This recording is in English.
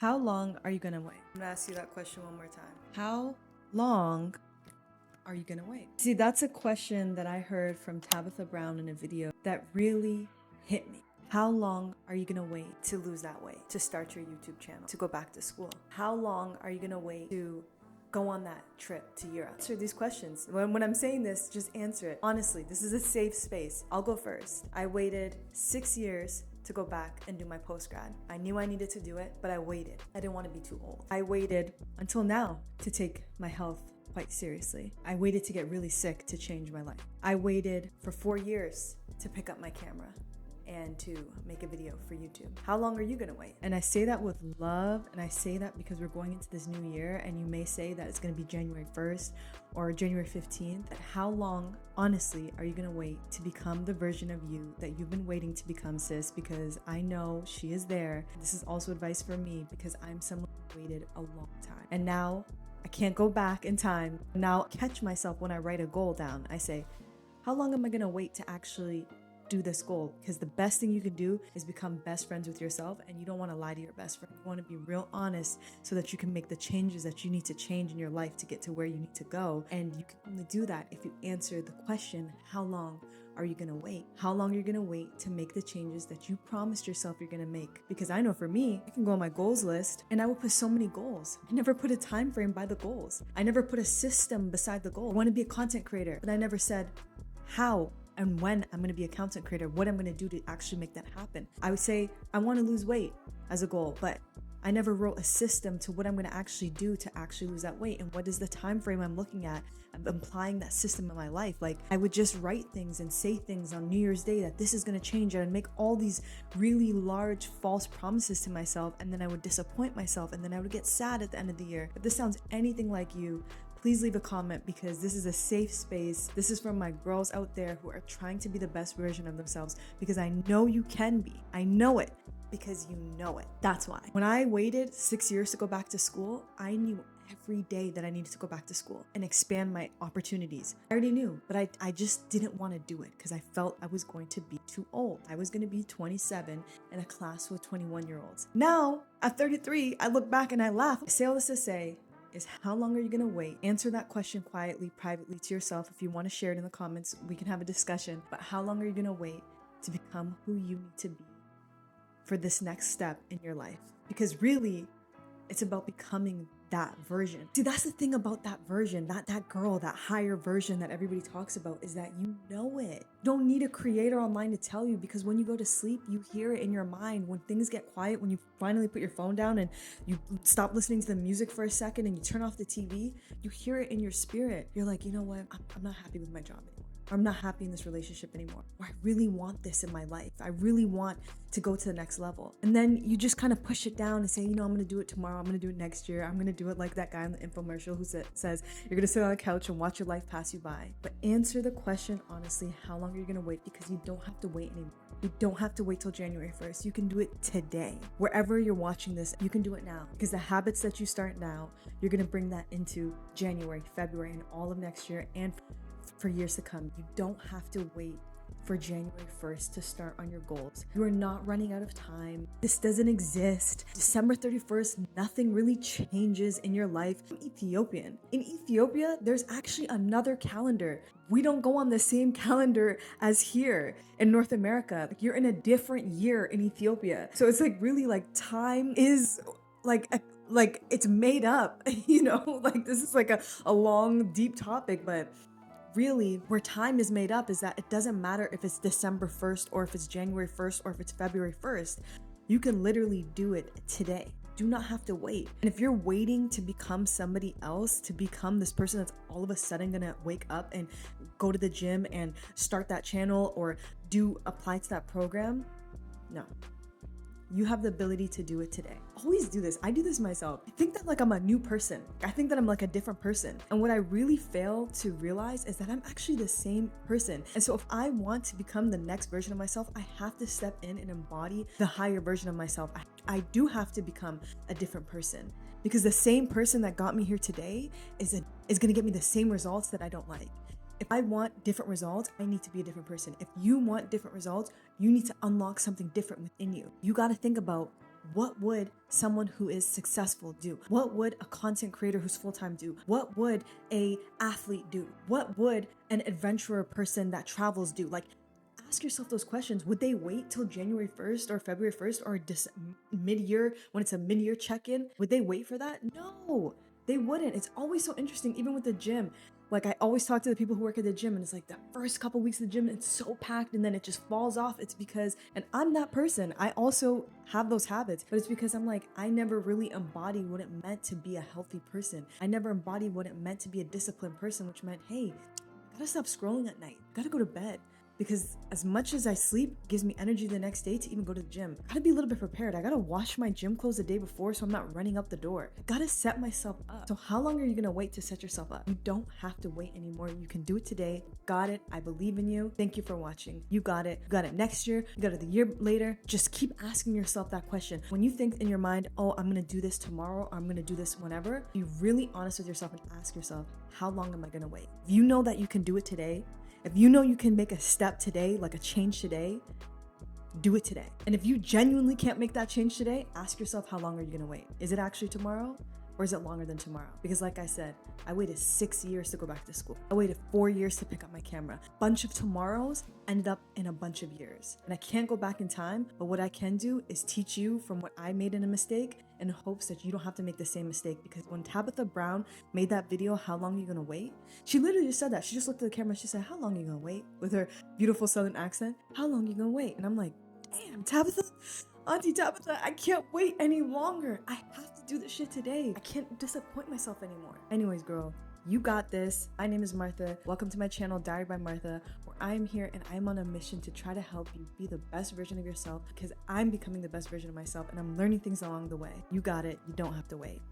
How long are you going to wait? I'm going to ask you that question one more time. How long are you going to wait? See, that's a question that I heard from Tabitha Brown in a video that really hit me. How long are you going to wait to lose that weight, to start your YouTube channel, to go back to school? How long are you going to wait to go on that trip to Europe? Answer these questions. When I'm saying this, just answer it. Honestly, this is a safe space. I'll go first. I waited 6 years to go back and do my post-grad. I knew I needed to do it, but I waited. I didn't want to be too old. I waited until now to take my health quite seriously. I waited to get really sick to change my life. I waited for 4 years to pick up my camera and to make a video for YouTube. How long are you gonna wait? And I say that with love, and I say that because we're going into this new year, and you may say that it's gonna be January 1st or January 15th. How long, honestly, are you gonna wait to become the version of you that you've been waiting to become, sis? Because I know she is there. This is also advice for me because I'm someone who waited a long time. And now I can't go back in time. Now catch myself when I write a goal down. I say, how long am I gonna wait to actually do this goal? Because the best thing you can do is become best friends with yourself, and you don't want to lie to your best friend. You want to be real honest so that you can make the changes that you need to change in your life to get to where you need to go. And you can only do that if you answer the question, how long are you going to wait? How long are you going to wait to make the changes that you promised yourself you're going to make? Because I know for me, I can go on my goals list and I will put so many goals. I never put a time frame by the goals. I never put a system beside the goal. I want to be a content creator, but I never said how and when I'm going to be a content creator, what I'm going to do to actually make that happen. I would say I want to lose weight as a goal, but I never wrote a system to what I'm going to actually do to actually lose that weight, and what is the time frame I'm looking at. I'm applying that system in my life. Like, I would just write things and say things on New Year's Day that this is going to change, and I'd make all these really large false promises to myself, and then I would disappoint myself, and then I would get sad at the end of the year. If this sounds anything like you, please leave a comment, because this is a safe space. This is from my girls out there who are trying to be the best version of themselves, because I know you can be. I know it because you know it. That's why. When I waited 6 years to go back to school, I knew every day that I needed to go back to school and expand my opportunities. I already knew, but I just didn't want to do it because I felt I was going to be too old. I was going to be 27 in a class with 21-year-olds. Now, at 33, I look back and I laugh. I say all this to say, is how long are you going to wait? Answer that question quietly, privately to yourself. If you want to share it in the comments, we can have a discussion. But how long are you going to wait to become who you need to be for this next step in your life? Because really, it's about becoming that version. See, that's the thing about that version, that girl, that higher version that everybody talks about, is that you know it. You don't need a creator online to tell you, because when you go to sleep, you hear it in your mind. When things get quiet, when you finally put your phone down and you stop listening to the music for a second and you turn off the TV, you hear it in your spirit. You're like, you know what? I'm not happy with my job anymore. I'm not happy in this relationship anymore. Or I really want this in my life. I really want to go to the next level. And then you just kind of push it down and say, you know, I'm going to do it tomorrow. I'm going to do it next year. I'm going to do it like that guy in the infomercial who says, you're going to sit on the couch and watch your life pass you by. But answer the question honestly, how long are you going to wait? Because you don't have to wait anymore. You don't have to wait till January 1st. You can do it today. Wherever you're watching this, you can do it now. Because the habits that you start now, you're going to bring that into January, February, and all of next year, and for years to come. You don't have to wait for January 1st to start on your goals. You are not running out of time. This doesn't exist. December 31st, nothing really changes in your life. I'm Ethiopian. In Ethiopia, there's actually another calendar. We don't go on the same calendar as here in North America. Like, you're in a different year in Ethiopia. So it's like really like time is like it's made up, you know, like this is like a long, deep topic, but really, where time is made up is that it doesn't matter if it's December 1st or if it's January 1st or if it's February 1st. You can literally do it today. Do not have to wait. And if you're waiting to become somebody else, to become this person that's all of a sudden gonna wake up and go to the gym and start that channel or apply to that program, no. You have the ability to do it today. Always do this. I do this myself. I think that like I'm a new person. I think that I'm like a different person. And what I really fail to realize is that I'm actually the same person. And so if I want to become the next version of myself, I have to step in and embody the higher version of myself. I do have to become a different person, because the same person that got me here today is gonna get me the same results that I don't like. If I want different results, I need to be a different person. If you want different results, you need to unlock something different within you. You got to think about What would someone who is successful do? What would a content creator who's full-time do? What would a athlete do? What would an adventurer person that travels do? Like, ask yourself those questions. Would they wait till January 1st or February 1st or mid-year when it's a mid-year check-in? Would they wait for that? No, they wouldn't. It's always so interesting, even with the gym. Like, I always talk to the people who work at the gym, and it's like the first couple weeks of the gym, it's so packed, and then it just falls off. It's because, and I'm that person. I also have those habits, but it's because I'm like, I never really embodied what it meant to be a healthy person. I never embodied what it meant to be a disciplined person, which meant, hey, I gotta stop scrolling at night. I gotta go to bed. Because as much as I sleep, it gives me energy the next day to even go to the gym. I gotta be a little bit prepared. I gotta wash my gym clothes the day before so I'm not running up the door. I gotta set myself up. So how long are you gonna wait to set yourself up? You don't have to wait anymore. You can do it today. Got it. I believe in you. Thank you for watching. You got it. You got it next year. You got it the year later. Just keep asking yourself that question. When you think in your mind, oh, I'm gonna do this tomorrow, or I'm gonna do this whenever, be really honest with yourself and ask yourself, how long am I gonna wait? If you know that you can do it today, if you know you can make a step today, like a change today, do it today. And if you genuinely can't make that change today, ask yourself, how long are you gonna wait? Is it actually tomorrow? Or is it longer than tomorrow? Because like I said, I waited 6 years to go back to school. I waited 4 years to pick up my camera. Bunch of tomorrows ended up in a bunch of years. And I can't go back in time, but what I can do is teach you from what I made in a mistake in hopes that you don't have to make the same mistake. Because when Tabitha Brown made that video, How Long Are You Gonna Wait? She literally just said that. She just looked at the camera and she said, how long are you gonna wait? With her beautiful Southern accent, how long are you gonna wait? And I'm like, damn, Tabitha, Auntie Tabitha, I can't wait any longer. I have to do this shit today. I can't disappoint myself anymore. Anyways, girl, you got this. My name is Martha. Welcome to my channel, Diary by Martha, where I am here and I'm on a mission to try to help you be the best version of yourself, because I'm becoming the best version of myself and I'm learning things along the way. You got it. You don't have to wait.